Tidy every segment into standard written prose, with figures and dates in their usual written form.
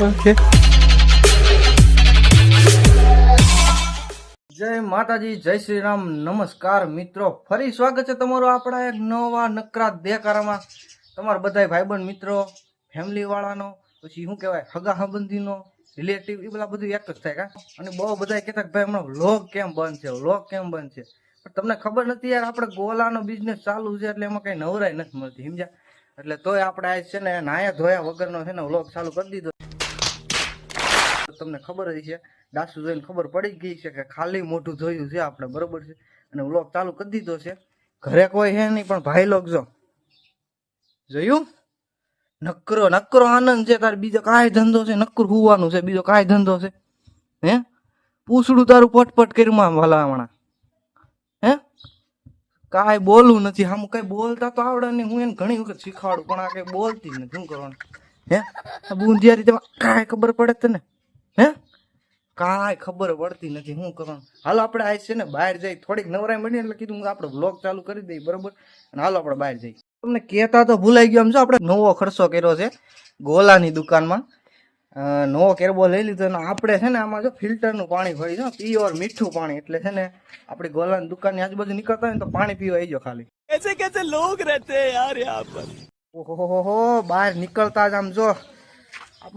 Okay જય માતાજી, જય શ્રી રામ, નમસ્કાર મિત્રો. ફરી સ્વાગત છે તમારું આપણા એક નવા નકરા દેકારામાં. તમારા બધા ભાઈબંધ મિત્રો, ફેમિલી વાળાનો, પછી શું કહેવાય, હગા સંબંધીનો, રિલેટિવ, એ બધા બધું એક જ થાય કા. અને બહુ બધા કહેતા કે ભાઈ હમણાં વ્લોગ કેમ બંધ છે, વ્લોગ કેમ બંધ છે. પણ તમને ખબર નથી યાર, આપણે ગોલાનો બિઝનેસ ચાલુ છે એટલે એમાં કઈ નવરાઈ નથી મળતી, સમજ્યા? એટલે તોય આપણે આજ છે ને નાયા ધોયા વગરનો છે ને વ્લોગ ચાલુ કરી દીધો. તમને ખબર જ છે, ડાસુ જોઈને ખબર પડી ગઈ છે કે ખાલી મોઢું જોયું છે આપણે, બરોબર છે. અને વ્લોગ ચાલુ કરી દીધો છે. ઘરે કોઈ છે નહીં, પણ ભાઈ લોક જો જોયું, નકરો આનંદ છે. તારે બીજો કાંઈ ધંધો છે? નક્કર હુવાનું છે, બીજો કાંઈ ધંધો છે? હે પૂછડું તારું પટપટ કરીમાં ભલામણા. હે કાંઈ બોલવું નથી, આમ કઈ બોલતા તો આવડે નહીં. હું એને ઘણી વખત શીખવાડું, પણ આ કઈ બોલતી જ નથી. શું કરવાનું? હે બુંધિયા રીતે કાંઈ ખબર પડે તને? હે કાંઈ ખબર પડતી નથી. શું કરવાનું? હાલો આપણે આજ છે ને બહાર જઈ, થોડીક નવરાઈ મળી એટલે કીધું આપણે વ્લોગ ચાલુ કરી દઈએ, બરોબર? અને હાલો આપણે બહાર જઈએ. તમને કહેતા તો ભૂલાઈ ગયો. આમ જો આપણે નવો ખર્ચો કર્યો છે ગોલાની દુકાનમાં. નવો કેરબો લઈ લીધો અને આપણે છે ને આમાં જો ફિલ્ટરનું પાણી ભરી છે, પ્યોર મીઠું પાણી. એટલે છે ને આપણી ગોલાની દુકાનની આજુબાજુ નીકળતા હોય ને તો પાણી પીવા આવી જાઓ ખાલી. कैसे लोग रहते हैं यार यहाँ पर. ઓહો, બહાર નીકળતા જ આમ જો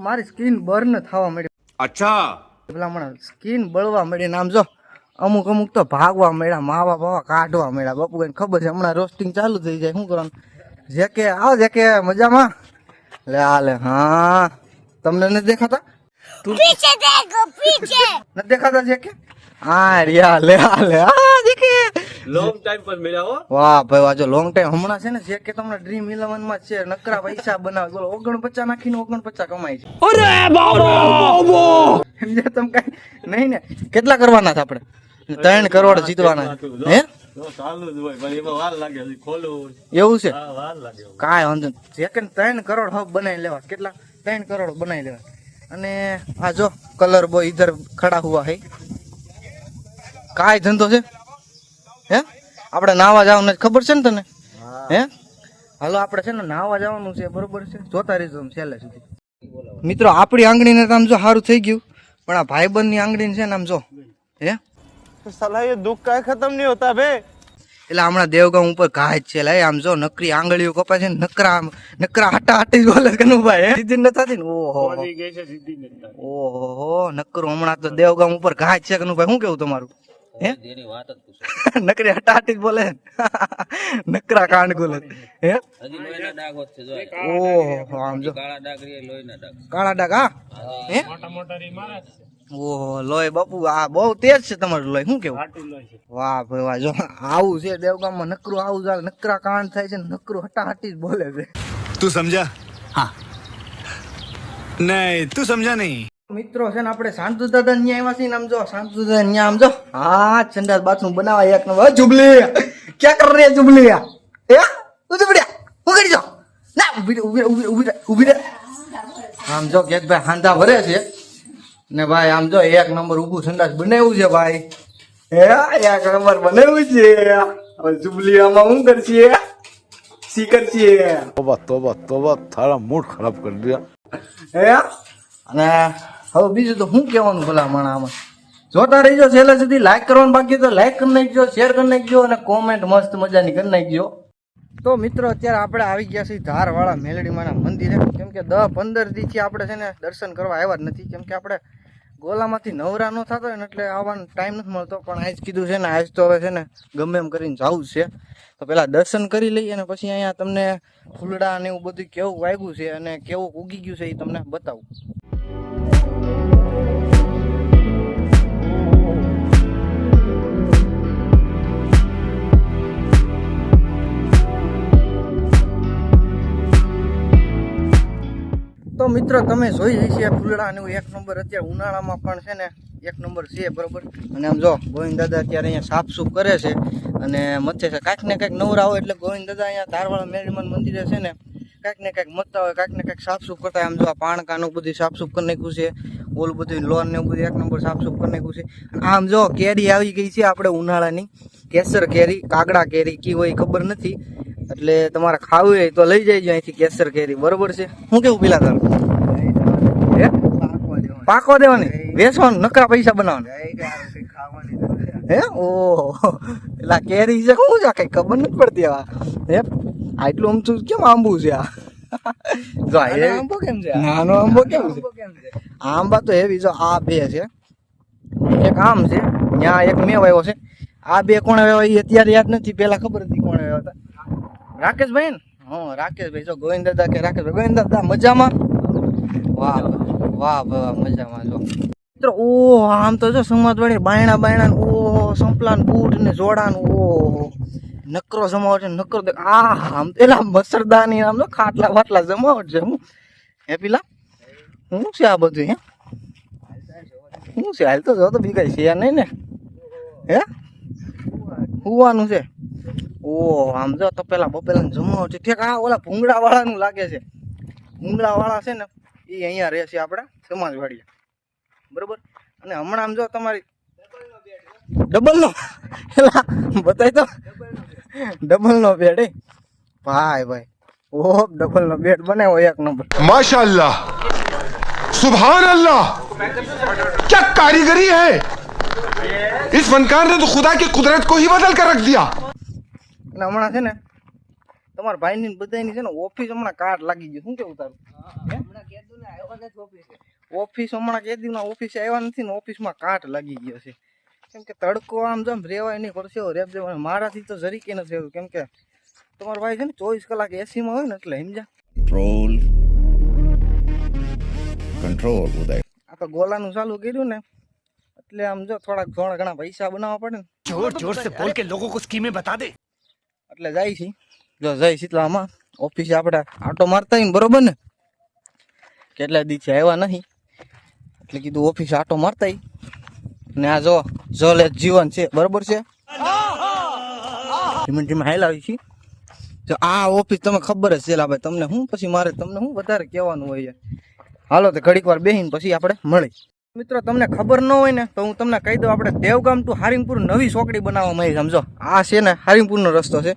મારી સ્કિન બર્ન થવા મળી. અચ્છા પેલા મને સ્કિન બળવા મળી ને આમ જો અમુક તો ભાગવા મળ્યા, માવા બાવા કાઢવા મળ્યા. બાપુ કઈ ખબર છે હમણાં રોસ્ટિંગ ચાલુ થઈ જાય. શું કરવાનું? જે કે આવો, જે કે મજામાં લે હાલે. હા તમને નથી દેખાતા? પીછે દેખો, પીછે નથી દેખાતા? જે કે હા રિયા લે હાલે. હા જે કે લોંગ ટાઈમ પર મળ્યા હો. વાહ ભાઈ વાહ, જો લોંગ ટાઈમ હમણાં છે ને. જે કે તમને ડ્રીમ 11 માં છે, નકરા પૈસા બનાવે. બોલો 49 નાખીને 49 કમાય છે. અરે બાબો સમજ્યા તમે? કઈ નહીં ને. કેટલા કરવાના છે આપણે? 3 કરોડ જીતવાના. હે ચાલુ જ હોય પણ એમાં વાર લાગે ખોલવું. એવું છે? હા વાર લાગે. કાંઈ વાંધો નહીં. જે કે 3 કરોડ હબ બનાવી લેવા. કેટલા? 3 કરોડ બનાવી લેવા. અને આ જો કલર બોય ઇધર ખડા હુઆ હે. કાંઈ ધંધો છે? હે આપણે નાવા જવાનું ખબર છે ને તને? હે હાલો આપણે છે ને નાવા જવાનું છે, બરોબર છે? જોતા રહેજો છેલ્લે સુધી. મિત્રો આપણી આંગળીને તો આમ જો સારું થઈ ગયું, પણ આ ભાઈબંધની આંગળીને છે ને આમ જો. હે સાલા ये दुख का खत्म नहीं होता बे. એટલે હમણાં દેવગામ ઉપર ઘા જ છે. લે આમ જો નકરી આંગળીઓ કપાય છે ને, નકરા હાટા બોલે કનુભાઈ. સીધી નથી થતી ને. ઓહો નકરું હમણાં તો દેવગામ ઉપર ઘા જ છે કનુભાઈ. શું કેવું તમારું? હે નકરી હટાહટી બોલે, નકરા કાંડ બોલે. હે ઓહો આમ જો કાળા ડાગ. હા હે ઓહો લોહી બાપુ આ બહુ તેજ છે તમારું લોહી. શું કેવું? વાહ ભાઈ વાહ, જો આવું છે દેવગામમાં. નકરું આવું ચાલે, નકરા કાંડ થાય છે, નકરું હટાહટી જ બોલે છે. તું સમજા? હા નહીં તું સમજા નહીં. મિત્રો છે ને આપણે શાંતુ દાદા ન્યા આવ્યા છીએ ને. આમ જો શાંતુ દાદા ન્યા આમ જો હા સંડાસ બાથરૂમ બનાવા એક નંબર. જુબલી ક્યાં કર રહી જુબલી? હે જુબલિયા હું કરી જો ના ઉભી રે. આમ જો કે ભાઈ હાંધા ભરે છે ને ભાઈ. આમ જો એક નંબર ઊભું સંડાસ બનાવ્યું છે ભાઈ. હે એક નંબર બનાવ્યું છે. હવે જુબલી આમાં શું કરશે? સી કરશે? तोबा तोबा तोबा थारा मूड खराब कर दिया. હે અને હવે બીજું તો શું કહેવાનું ભલા માણા આમાં. જોતા રહીજો છેલ્લે સુધી. લાઈક કરવાનું બાકી તો લાઈક કરી નાખજો, શેર કરી નાખજો અને કોમેન્ટ મસ્ત મજાની કરી નાખજો. તો મિત્રો અત્યારે આપણે આવી ગયા છીએ ધારવાળા મેલડીમાના મંદિરે. કેમ કે 10-15 દીથી આપણે છે ને દર્શન કરવા આવ્યા જ નથી. કેમ કે આપણે ગોલામાંથી નવરા ન થતો હોય ને એટલે આવવાનો ટાઈમ નથી મળતો. પણ આજ કીધું છે ને, આજ તો હવે છે ને ગમે એમ કરીને જવું જ છે. તો પેલા દર્શન કરી લઈએ અને પછી અહીંયા તમને ફૂલડા અને એવું બધું કેવું વાગ્યું છે અને કેવું ઉગી ગયું છે એ તમને બતાવું. તો મિત્રો તમે જોઈ હશે ફૂલડા ને એક નંબર. અત્યારે ઉનાળામાં પણ છે ને એક નંબર છે, બરોબર. અને આમ જો ગોવિંદ દાદા અત્યારે અહીંયા સાફસૂફ કરે છે અને મથે છે. કાંઈક ને કાંઈક નવરા હોય એટલે ગોવિંદ દાદા અહીંયા ધારવાળા મેલડીમાન મંદિરે છે ને કાંઈક ને કાંઈક મથતા હોય, કાંઈક ને કાંઈક સાફસૂફ કરતા. આમ જો આ પાણકાનું બધું સાફસૂફ કરી નાખ્યું છે, ઓલું બધું લોન ને એવું બધું એક નંબર સાફસૂફ કરી નાખ્યું છે. આમ જો કેરી આવી ગઈ છે આપણે ઉનાળાની, કેસર કેરી, કાગડા કેરી કી હોય ખબર નથી. એટલે તમારે ખાવું હોય તો લઈ જઈજો અહીંથી કેસર કેરી, બરોબર છે? શું કેવું પેલા તારું? હે પાકો દેવાની વેચવાનું નકરા પૈસા બનાવવાના હે ઓહો એલા કેરી છે શું છે કઈ ખબર નથી પડતી આ હે આટલું આમ કેમ આંબુ છે આ જો આંબો કેમ છે નાનો આંબો કેમ છે આંબા તો હેવી જો આ બે છે એક આમ છે ત્યાં એક મેં વાવ્યો છે આ બે કોણે વાવ્યા એ અત્યારે યાદ નથી પેલા ખબર હતી કોણે વાવ્યા હતા રાકેશભાઈ ને હા રાકેશભાઈ જો ગોવિંદ દાદા કે રાકેશભાઈ ગોવિંદ દાદા મજામાં વાહ વાહ વાહ મજામાં જો મિત્રો ઓ આમ તો જો સમાજવાળી બાયણા ઓ સંપલાન બૂટ ને જોડાન ઓ નકરો જમાવટ છે નકરો આ આમ પેલા મસરદાની આમ ખાટલા વાટલા જમાવટ છે હું હે પેલા શું છે આ બધું હે શું છે હાલ તો જો તો બી કઈ છે નહીં ને હે હુવાનું છે ઓ આમ જો તો પેલા બપેલા જમાવટ છે ઠેક આ ઓલા ભૂંગળા વાળાનું લાગે છે ભૂંગળા વાળા છે ને એ અહીંયા રહે છે આપણા સમાજવાડી બરોબર અને હમણાં આમ જો તમારી ડબલ નો એલા બતાય તો ડબલ નો બેડ ભાઈ ભાઈ ઓ ડબલ નો બેડ બનાવ્યો એક નંબર माशाअल्लाह सुभान अल्लाह क्या कारीगरी है इस फनकार ने तो खुदा की कुदरत को ही बदल कर रख दिया અને હમણાં છે ને તમારા ભાઈ ની બધાની છે ને ઓફિસ હમણાં કાર્ડ લાગી ગયું શું કેવું તારું ઓફિસ હમણાં કેદી ના ઓફિસે આવ્યા નથી ને ઓફિસમાં કાટ લાગી ગયો છે કેમ કે તડકો આમ જેમ રેવાય નહીં પડશે રેપ દેવાનું મારાથી તો જરીકે નથી રહેવું કેમ કે તમારો ભાઈ છે ને 24 કલાક એસીમાં હોય ને એટલે સમજા कंट्रोल उदय આ તો ગોલાનું ચાલુ કર્યું ને એટલે આમ જો થોડા ઘણા પૈસા બનાવવા પડે ને जोर जोर से बोल के लोगों को स्कीमें बता दे એટલે જાય છે જો જય શીતલામાં ઓફિસે આપણે આટો મારતા ને બરોબર ને કેટલા દિવસે આવ્યા નહીં એટલે કીધું ઓફિસે આટો મારતા ને આ જો જલે જીવન છે બરોબર છે ધીમે ધીમે હાલાવી છે જો આ ઓફિસ તમે ખબર જ છે લા ભાઈ તમને હું પછી મારે તમને હું વધારે કહેવાનું હોય હાલો તો ઘડીક વાર બેહીને પછી આપણે મળી મિત્રો તમને ખબર ન હોય ને તો હું તમને કહી દઉં આપણે દેવગામ ટુ હારીમપુર નવી ચોકડી બનાવવામાં આવી સમજો આ છે ને હારીમપુરનો રસ્તો છે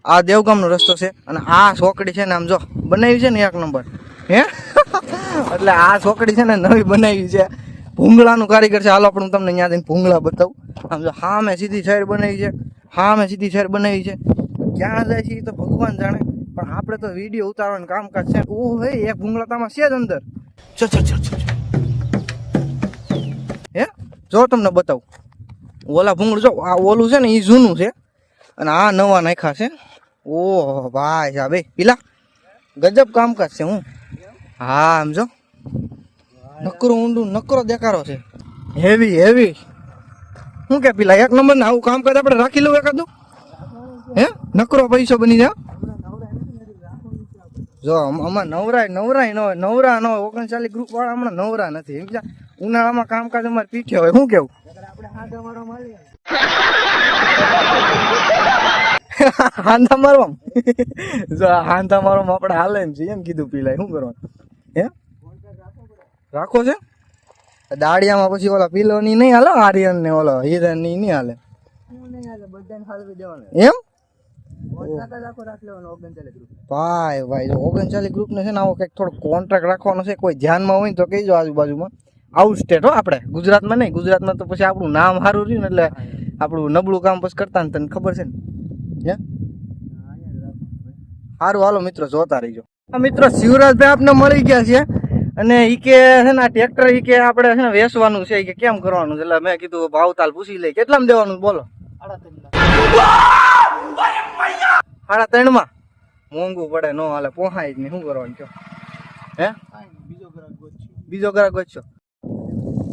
આ દેવગામનો રસ્તો છે અને આ ચોકડી છે ને આમ જો બનાવી છે ને એક નંબર હે એટલે આ ચોકડી છે ને નવી બનાવી છે ભૂંગળાનું કારીગર છે હાલો આપણે તમને ત્યાં જઈને ભૂંગળા બતાવું આમ જો હા મેં સીધી સાઈડ બનાવી છે હા મેં સીધી સાઈડ બનાવી છે ક્યાં જાય છે એ તો ભગવાન જાણે પણ આપણે તો વિડીયો ઉતારવાનું કામકાજ છે ઓ હે એક ભૂંગળા તામાં છે જ અંદર ચલ હે જો તમને બતાવું ઓલા ભૂંગળું જો આ ઓલું છે ને એ જૂનું છે અને આ નવા નાખ્યા છે ઓહ ભાઈ સાહેબ પેલા ગજબ કામકાજ છે હું હા આમ જો નકરો ઊંડું નકરો દેખાડો છે હેવી શું કે પેલા એક નંબર ને આવું કામકાજ આપણે રાખી લઉં એકાદું હે નકરો પૈસો બની જાય જો આમાં નવરા ન હોય 39 ગ્રુપ વાળા હમણાં નવરા નથી એમ ઉનાળામાં કામકાજ અમારે પીઠે હોય શું કેવું હાંધા મારવા જો હાંધા મારવામાં આપણે હાલે એમ છે એમ કીધું પીલાય શું કરવાનું હે રાખો છે દાડિયામાં પછી ઓલા પીલોની નહીં હાલે આર્યન ને ઓલો હિરન ની નહીં હાલે એમ ભાઈ જો 39 ગ્રુપ ને છે ને આવો કઈક થોડો કોન્ટ્રાક્ટ રાખવાનો છે કોઈ ધ્યાનમાં હોય તો કહીજો આજુબાજુમાં આઉટ સ્ટેટ હો આપણે ગુજરાતમાં નહીં ગુજરાતમાં તો પછી આપણું નામ સારું રહ્યું ને એટલે આપણું નબળું કામ પછી કરતા ને તને ખબર છે ને હે સારું હાલો મિત્રો જોતા રહીજો મિત્રો શિવરાજભાઈ આપને મળી ગયા છે અને ઈ કે છે ને ટ્રેક્ટર ઈ કે આપણે છે ને વેચવાનું છે ઈ કે કેમ કરવાનું છે એટલે મેં કીધું ભાવતાલ પૂછી લઈ કેટલામાં દેવાનું બોલો 3.5 માં મોંઘું પડે નો હાલે પોહાય જ નહીં શું કરવાનું કયો હે બીજો ગ્રાહક ગોતશો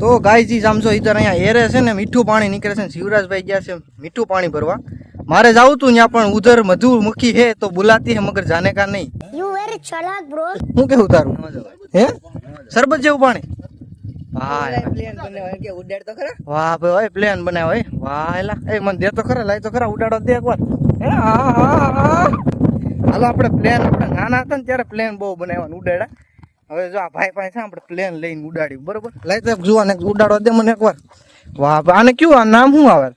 તો ગાયજી સમજો ઇધર અહીંયા એરે છે ને મીઠું પાણી નીકળે છે ને શિવરાજભાઈ ગયા છે મીઠું પાણી ભરવા મારે જાવું તું ત્યાં પણ ઉધર મધુમક્ખી હે તો બુલાતી હે મગર જાને કા નહીં You very chalak bro. શું કેવું તારું હે સરબત જેવું પાણી વાહ વાહ ભાઈ પ્લેન બનાવ્યો વાહ એલા એ મને દે તો ખરા લાય તો ખરા ઉડાડો દે એકવાર હાલો આપણે પ્લેન આપણે નાના હતા ને ત્યારે પ્લેન બહુ બનાવવાનું ઉડાડા હવે જો આ ભાઈ પાસે આપણે પ્લેન લઈને ઉડાડ્યું બરોબર લાય તો જુઓ ને ઉડાડો દે મને એકવાર વાહ આને કયું આ નામ શું આવે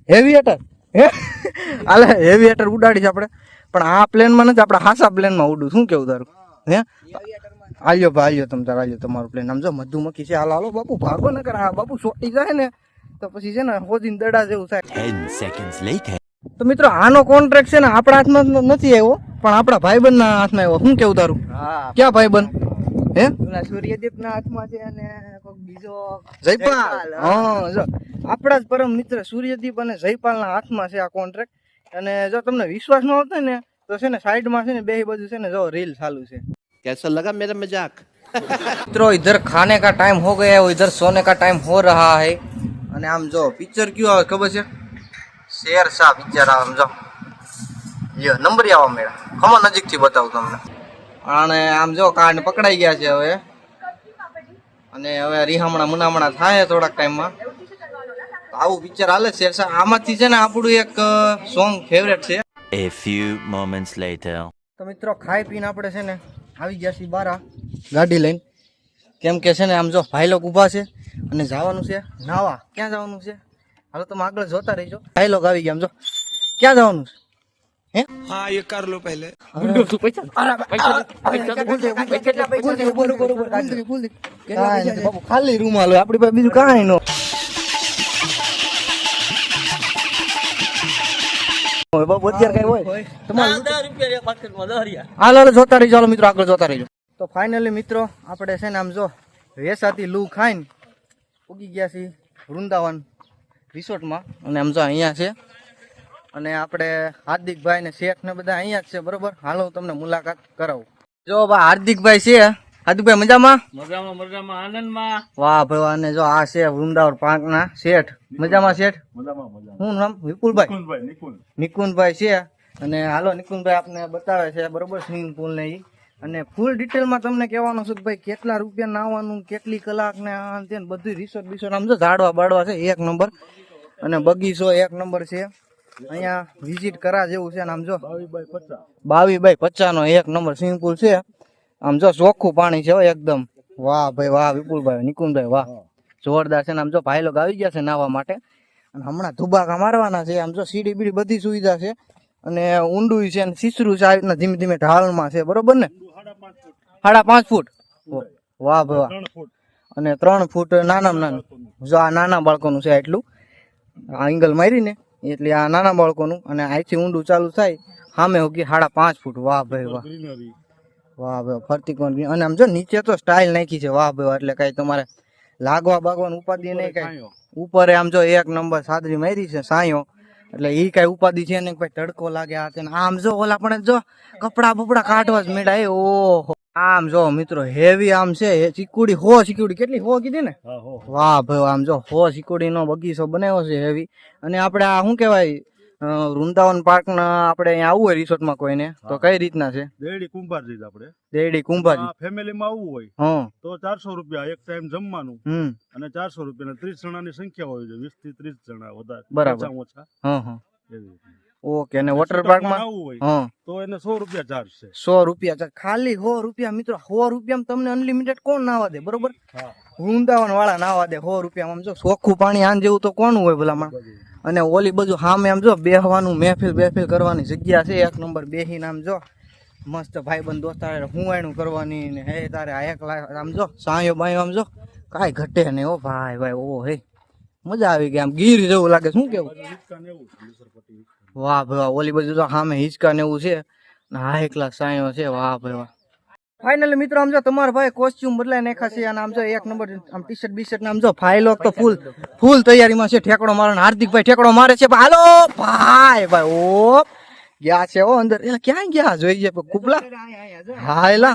હેવીએટર હે હાલે હેવીએટર ઉડાડીશ આપણે પણ આ પ્લેનમાં નથી આપણે હાસા પ્લેનમાં ઉડું શું કેવું તારું હે આલ્યો ભાઈ આલ્યો તમ તાર આલ્યો તમારું પ્લેન આમ જો મધુમક્ખી છે. હાલો હાલો બાપુ ભાગો ન કર. આ બાપુ સોટી જાય ને તો પછી છે ને હોજીને દડા જેવું થાય. 10 seconds later. તો મિત્રો આનો કોન્ટ્રાક્ટ છે ને આપણા હાથમાં નથી આવ્યો પણ આપણા ભાઈબંધ ના હાથમાં આવ્યો. શું કેવું તારું? હા ક્યાં ભાઈબંધ? હે સૂર્યદીપ ના હાથમાં છે અને કોઈક બીજો જયપાલ. હા જો આપણા જ પરમ મિત્ર સૂર્યદીપ અને જયપાલ ના હાથમાં છે આ કોન્ટ્રાક્ટ. અને જો તમને વિશ્વાસ ન આવતો ને તો છે ને સાઈડમાં છે ને બે બાજુ છે ને જો રીલ ચાલુ છે. कैसा लगा मेरा मजाक? मित्रों इधर खाने का टाइम हो गया है, इधर सोने का टाइम हो रहा है. અને આમ જો પિક્ચર કયું આવે ખબર છે? શેરશાહ પિક્ચર આવે. આમ જો લ્યો નંબર આવા મેળા ખમો નજીકથી બતાવું તમને. અને આમ જો કાંડ પકડાઈ ગયા છે હવે. અને હવે રીહામણા મુનામણા થાય થોડાક ટાઈમમાં. આવું પિક્ચર હાલે શેરશાહ. આમાંથી છે ને આપણું એક સોંગ ફેવરેટ છે. A few moments later. તો મિત્રો ખાઈ પીને આપણે છે ને આવી ગયા છીએ બારા ગાડી લઈને. કેમ કે છે ને આમ જો ભાઈ લોકો ઊભા છે અને જવાનું છે નાવા. ક્યાં જવાનું છે? હાલો તમે આગળ જોતા રહીજો. ભાઈ લોકો આવી ગયા. આમ જો ક્યાં જવાનું છે? હે हाँ ये कर लो पहले. ખાલી રૂમ હાલો આપડી પાસે બીજું કાંઈ નો. બાબુ અત્યારે કઈ હોય તમારે હાલો જોતા રહીજો. ચાલો મિત્રો આગળ જોતા રહીજો. તો ફાઇનલી મિત્રો આપણે છે ને આમ જો વેસાથી લૂ ખાઈને ઉગી ગયા છીએ વૃંદાવન રિસોર્ટમાં. અને આમ જો અહીંયા છે અને આપણે હાર્દિકભાઈ ને શેખ ને બધા અહીંયા જ છે બરોબર. હાલો તમને મુલાકાત કરાવું. જો બા હાર્દિકભાઈ છે. હાર્દિકભાઈ મજામાં? મજામાં મજામાં આનંદમાં. વાહ ભાઈ. અને જો આ છે વૃંદાવન પાર્ક ના શેઠ. મજામાં શેઠ? મજામાં મજામાં. શું નામ? વિપુલભાઈ. નિકુંજ. નિકુંજભાઈ છે. અને હાલો નિકુંજભાઈ આપને બતાવે છે બરોબર સ્વિમિંગ પુલ ને ઈ. અને ફૂલ ડિટેલમાં તમને કહેવાનું છે કે ભાઈ કેટલા રૂપિયા નાવાનું, કેટલી કલાક ને આ તે ને બધું રિસોર્ટ બિસોર્ટ આમ જો ઝાડવા બાડવા છે એક નંબર. અને બગીચો એક નંબર છે. અહીંયા વિઝિટ કરા જેવું છે. આમ જો 22x50 નો એક નંબર સ્વિમિંગ પુલ છે. આમ જો ચોખ્ખું પાણી છે એકદમ. વાહ ભાઈ વાહ વિપુલભાઈ નિકુંજભાઈ વાહ જોરદાર છે. ને આમ જો ભાઈ લોકો આવી ગયા છે નાવા માટે. અને હમણાં ધુબાકા મારવાના છે. આમ જો સીડી બીડી બધી સુવિધા છે. અને ઊંડું છે અને સીસરું છે. આ રીતના ધીમે ધીમે ઢાળમાં છે બરોબર ને. 5.5 ફૂટ. વાહ ભાઈ વાહ. અને 3 ફૂટ નાનામાં નાનું. જો આ નાના બાળકોનું છે એટલું. આ એંગલ મારી ને એટલે આ નાના બાળકોનું. અને અહીંથી ઊંડું ચાલુ થાય સામે હોગી 5.5 ફૂટ. વાહ ભાઈ વાહ. વાહ ભાઈ ફરતી કોણ. અને આમ જો નીચે તો સ્ટાઇલ નાખી છે. વાહ ભાઈ એટલે કઈ તમારે લાગવા બાગવાનું ઉપાધિ નહીં કઈ. ઉપર આમ જો એક નંબર સાદરી મારી છે સાયો. એટલે ઈ કઈ ઉપાધિ છે ને ભાઈ તડકો લાગે આ તેને. આમ જો ઓલા પણ જો કપડા બપડા કાઢવા જ મેળા. ઓહો આમ જો મિત્રો હેવી આમ છે ચીકુડી. હો ચીકુડી કેટલી હો કીધી ને? વાહ ભાઈ આમ જો હો ચીકુડી નો બગીચો બનાવ્યો છે હેવી. અને આપણે આ શું કેવાય વૃંદાવન પાર્ક ના આપણે અહીંયા આવવું હોય રિસોર્ટમાં કોઈને તો કઈ રીતના છે? દેરડી કુંભારજી આપણે દેરડી કુંભાજી ફેમિલી માં આવવું હોય હા તો 400 રૂપિયા એક ટાઈમ જમવાનું. અને 400 રૂપિયા 30 જણાની સંખ્યા હોય છે. 20 થી 30 જણા વધારે બરાબર. ઓછા. હા હા એવી રીતે. ઓકે. અને વોટર પાર્ક માં આવવું હોય હા તો એને 100 રૂપિયા ચાર્જ છે. 100 રૂપિયા ચાર્જ. ખાલી 100 રૂપિયા મિત્રો. 100 રૂપિયામાં તમને અનલિમિટેડ કોણ નાવા દે બરોબર? વૃંદાવન વાળા નાવા દે 100 રૂપિયામાં. આમ જો ચોખ્ખું પાણી આન જેવું તો કોનું હોય ભલામણ. અને ઓલી બાજુ સામે આમ જો બેહવાનું મહેફિલ કરવાની જગ્યા છે એક નંબર. બેહીને આમ જો મસ્ત ભાઈબંધ દોસ્તાર હુંવાયણું કરવાની ને હે તારે આ એકલા આમ જો સાયો બાયો આમ જો કાંઈ ઘટે નહીં. ઓ ભાઈ ભાઈ ઓ હે મજા આવી ગઈ. આમ ગીર જેવું લાગે. શું કેવું? વાહ ભાઈ વાહ. ઓલી બાજુ તો સામે હિંચકા ને એવું છે. હા એકલા સાયો છે. વાહ ભાઈ વાહ. ફાઇનલી મિત્રો આમ જો તમારા ભાઈ કોસ્ચ્યુમ બદલાઈ નાખ્યા છે. અને આમ જો એક નંબર આમ ટી શર્ટ બી શર્ટ ને આમ જો ફાઇલો તો ફૂલ તૈયારીમાં છે. ઠેકડો મારવાનો. હાર્દિકભાઈ ઠેકડો મારે છે. હાલો ભાઈ ભાઈ ઓ ગયા છે ઓ અંદર. એટલે ક્યાં ગયા જોઈએ કુપલા? હા એલા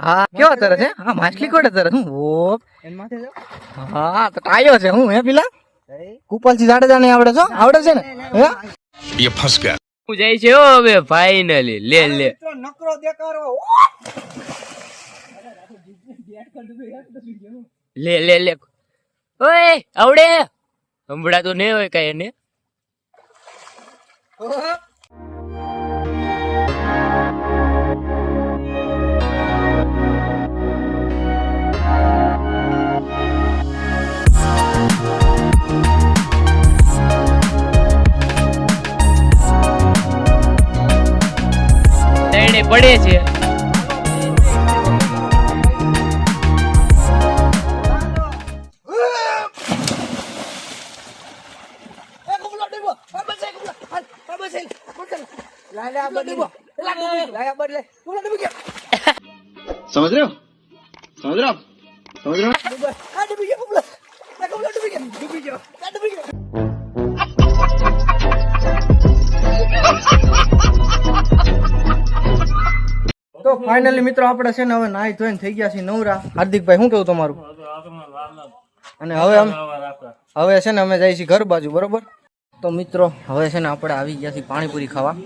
હા કેવા તરસ છે? હા માછલી કોડે તરસ. હું ઓ હા તો ટાયો છે. હું હે પેલા કુપાલજી જાડેજા ને આવડે છો? આવડે છે ને? હે ये फंस गया. હું જાય છે હો હવે ફાઇનલી. લે નકરો દેખારો. લે ઓય આવડે હમણાં નહીં હોય કઈ એને. પડે છે समझ रहे हो समझ रहे हो समझ रहे हो તો ફાઇનલી મિત્રો આપણે છે ને હવે નાઈ ધોઈને થઈ ગયા છીએ નવરા. હાર્દિકભાઈ શું કેવું તમારું? અને હવે છે ને અમે જઈએ છીએ ઘર બાજુ, બરોબર? તો મિત્રો હવે છે ને આપણે આવી ગયા છીએ પાણીપુરી ખાવા.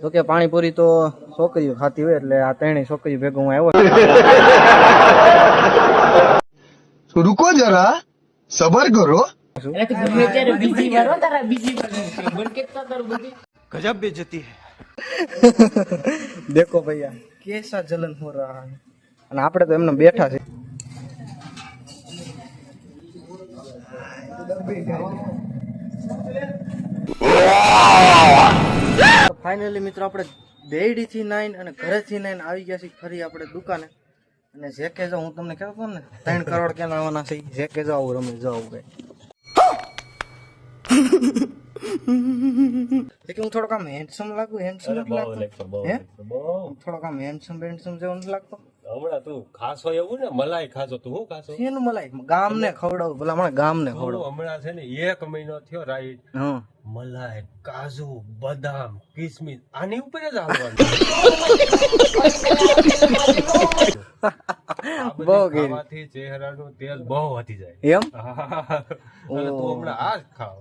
તો કે પાણીપુરી તો છોકરીઓ ખાતી હોય એટલે આ ત્રણેય છોકરીઓ ભેગો હું આવ્યો. रुको जरा सबर करो गजब बेइज्जती है. દેખો ભૈયા કેસા જલન હો રહા હે. અને આપણે તો એમને બેઠા છે. ફાઇનલી મિત્રો આપણે દેડી થી 9 અને ઘરેથી 9 આવી ગયા છીએ ફરી આપણે દુકાને. અને જે કે જો હું તમને કહેતો ને 3 કરોડ કેમ આવવાના છે, જે કે જો આવું રમે જાવ ગઈ લેકિન હું થોડોક આમ હેન્ડસમ લાગુ, હેન્ડસમ લાગતો હે, થોડોક આમ હેન્ડસમ જેવો નથી લાગતો. હમણાં તું ખાસો એવું ને મલાઈ ખાસો તું શું ખાસો શેનું મલાઈ? ગામ ને ખવડાવું, ભલા મને ગામ ને ખવડાવું. હમણાં છે ને 1 મહિનો થયો રાઈટ હા મલાઈ કાજુ બદામ કિસમિસ આની ઉપર જ હાલવાનું. બહુ ગઈ ખાવાથી ચહેરાનું તેલ બહુ વધી જાય એમ. અને તું હમણાં આ જ ખાવ.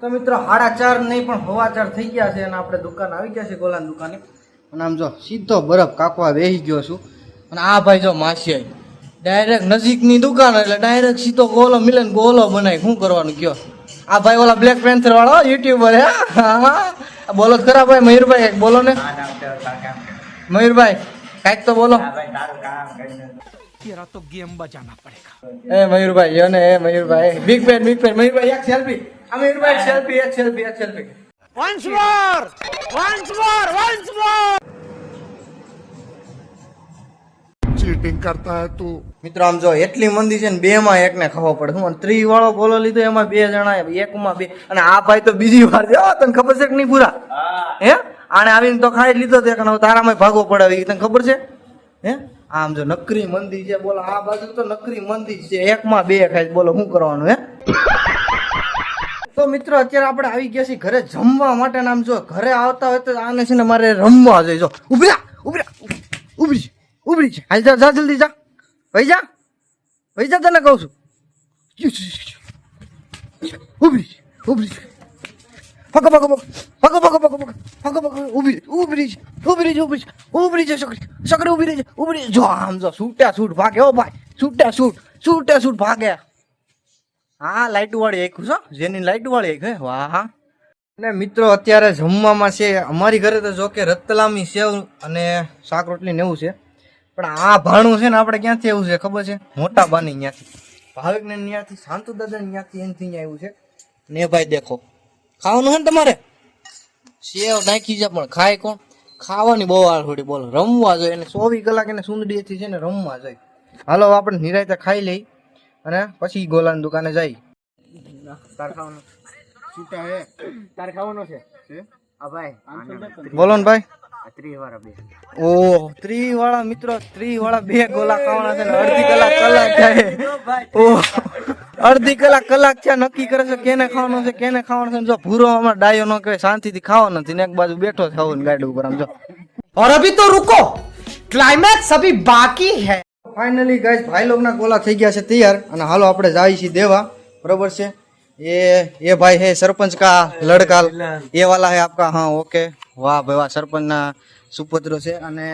તો મિત્રો 4:30 નહીં પણ 4:15 થઈ ગયા છે અને આપણે દુકાન આવી ગયા છે ગોલાની દુકાને. અને આમ જો સીધો બરફ કાપવા બેસી ગયો છું. અને આ ભાઈ જો માસિયાઈ ડાયરેક્ટ નજીકની દુકાન એટલે ડાયરેક્ટ સીધો ગોલો મિલે ને ગોલો બનાવી. શું કરવાનું કયો? આ ભાઈ ઓલા બ્લેક પેન્થર વાળો યુટ્યુબર હે. હા બોલો જ ખરા ભાઈ. મયુરભાઈ એક બોલો ને. મયુરભાઈ કાંઈક તો બોલો. એ મયુરભાઈ યો ને, એ મયુરભાઈ બિગ પેન મયુરભાઈ એક સેલ્ફી. આ મયુરભાઈ એક સેલ્ફી. चीटिंग करता है तू મિત્રો આમ જો એટલી મંદી છે ને 2 માં એકને ખાવો પડે. હું 3 વાળો બોલો લીધો એમાં 2 જણા, 1 માં 2. અને આ ભાઈ તો બીજી વાર છે. તને ખબર છે કે નહીં પૂરા? હે આને આવીને તો ખાઈ લીધો તે કે તારામાં ભાગવો પડે તને ખબર છે? હે આમ જો નકરી મંદી છે બોલો. આ બાજુ તો નકરી મંદી છે, 1 માં 2 ખાય બોલો. શું કરવાનું હે? તો મિત્રો અત્યારે આપણે આવી ગયા છીએ ઘરે જમવા માટે. આમ જો ઘરે આવતા હોય તો આને છે ને મારે રમવા જોઈએ. જો ઉભરી છે. હાલ જા જલ્દી જા. ભાઈ જા તને કહું છું. ઉભરી ફકો ઉભરી છે છોકરી ઉભરી. જો આમ જો છૂટા છૂટ ભાગે. ઓ ભાઈ છૂટા છૂટ ભાગે. હા લાઈટ વાળી આખું છો, જેની લાઈટ વાળી આખું. વાહ. અને મિત્રો અત્યારે જમવામાં છે અમારી ઘરે તો જો કે રતલામી સેવ અને શાક રોટલી ને એવું છે. પણ આ ભાણું છે ને આપણે ક્યાંથી આવ્યું છે ખબર છે? મોટા બાની ત્યાંથી, ભાવિક ને ત્યાંથી, શાંતુ દાદા ત્યાંથી એનથી આવ્યું છે. ને ભાઈ દેખો ખાવાનું છે ને તમારે સેવ નાખી છે પણ ખાય કોણ? ખાવાની બહુ આળોડી બોલો. રમવા જોઈએ એને 24 કલાક એને સુંદડીથી છે ને રમવા જોઈએ. હાલો આપણે નિરાયતે ખાઈ લઈ અને પછી ગોલાની દુકાને જઈ. તાર ખાવાનું છૂટા હે? તાર ખાવાનો છે આ ભાઈ? બોલો ને ભાઈ. 30 વાળા મિત્રો 30 વાળા 2 ગોલા ખાવાના છે ને અડધી કલાક થાય. અડધી કલાક છે નક્કી કરે છે કેને ખાવાનો છે કેને ખાવાનો છે. જો ભૂરો અમાર ડાયો ન કહેવાય, શાંતિથી ખાવાનો નથી ને એક બાજુ બેઠો છે આવું ગાડી ઉપર. આમ જો और अभी तो रुको, क्लाइमैक्स अभी बाकी है. ફાઇનલી ગાઈસ ભાઈ લોગના ગોલા થઈ ગયા છે તૈયાર અને હાલો આપણે જાય છીએ દેવા. બરોબર છે? ये भाई है सरपंच का लड़का, ये वाला है आपका. हाँ ओके. વાહ ભાઈ વાહ. સરપંચ ના સુપુત્રો છે અને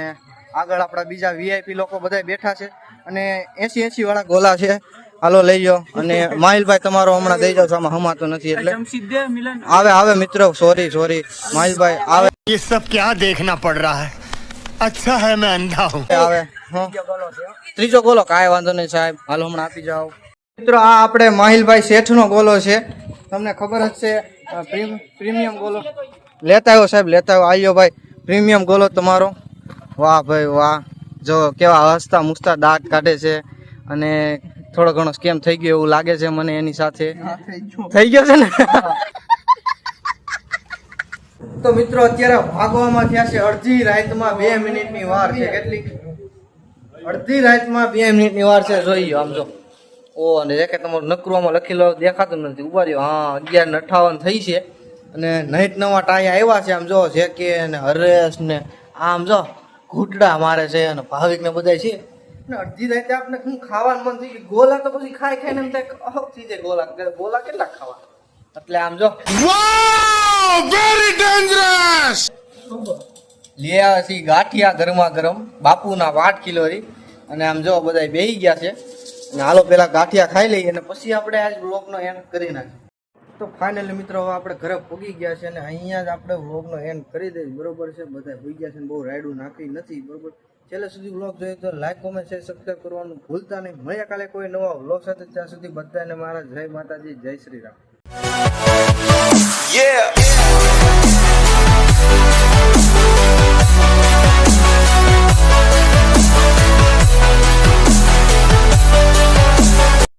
આગળ આપણા બીજા વીઆઈપી લોકો બધા બેઠા છે અને 80 વાળા ગોલા છે. હાલો લઈ જાઓ. અને માહિલભાઈ તમારો હમણાં દઈ જાવ છો, આમાં હમાતો નથી એટલે આવે મિત્રો. સોરી માહિલભાઈ આવે. ये सब क्या देखना पड़ रहा है, अच्छा है मैं अंधा हूँ. આવે ત્રીજો ગોલો. કાંઈ વાંધો નહીં સાહેબ, હાલો હમણાં આપી જાઓ. મિત્રો આ આપણે માહિલભાઈ શેઠ નો ગોલો છે, તમને ખબર જ છે. પ્રીમિયમ ગોલો લેતા આવ્યો સાહેબ, લેતા આવ્યો. આવ્યો ભાઈ પ્રીમિયમ ગોલો તમારો. વાહ ભાઈ વાહ. જો કેવા હસતા મુસતા દાંત કાઢે છે અને થોડો ઘણો સ્કેમ થઈ ગયો એવું લાગે છે મને એની સાથે. થઈ ગયો છે ને? તો મિત્રો અત્યારે ભાગવામાં થયા છે અડધી રાતમાં 2 મિનિટની વાર છે. કેટલી? અડધી રાતમાં 2 મિનિટની વાર છે. જોઈ લો આમ જો. ઓ અને કે તમારું નકરુમાં લખેલો દેખાતું નથી. ઉભા રહ્યો. હા 11:58 થઈ છે અને નાઈટ નવા ટાયા આવ્યા છે. આમ જો છે કે ને હરેશ ને આમ જો ઘૂંટડા મારે છે અને ભાવિક ને બધા છે ને અડધી રાતે આપણે શું ખાવાનું મન થઈ ગયું. ગોલા તો પછી ખાઈ ખાઈને એમ થાય અહો થઈ જાય ગોલા કેટલા ખાવા. એટલે આમ જો वेरी डेंजरस લે આવ્યા છીએ ગાંઠિયા ગરમા ગરમ બાપુના 8 કિલોરી અને આમ જો બધા બેહી ગયા છે અને હાલો પેલા ગાંઠિયા ખાઈ લઈએ અને પછી આપણે આજ વ્લોગનો એન્ડ કરી નાખીએ. તો ફાઇનલી મિત્રો હવે આપણે ઘરે પહોંચી ગયા છે અને અહીંયા જ આપણે વ્લોગનો એન્ડ કરી દઈએ. બરોબર છે, બધા ભૂઈ ગયા છે ને બહુ રાયડું નાખી નથી. બરોબર, છેલ્લે સુધી વ્લોગ જોઈએ તો લાઈક કોમેન્ટ શેર સબસ્ક્રાઈબ કરવાનું ભૂલતા નહીં. મળ્યા કાલે કોઈ નવા વ્લોગ સાથે. ત્યાં સુધી બધાને મારા જય માતાજી, જય શ્રી રામ.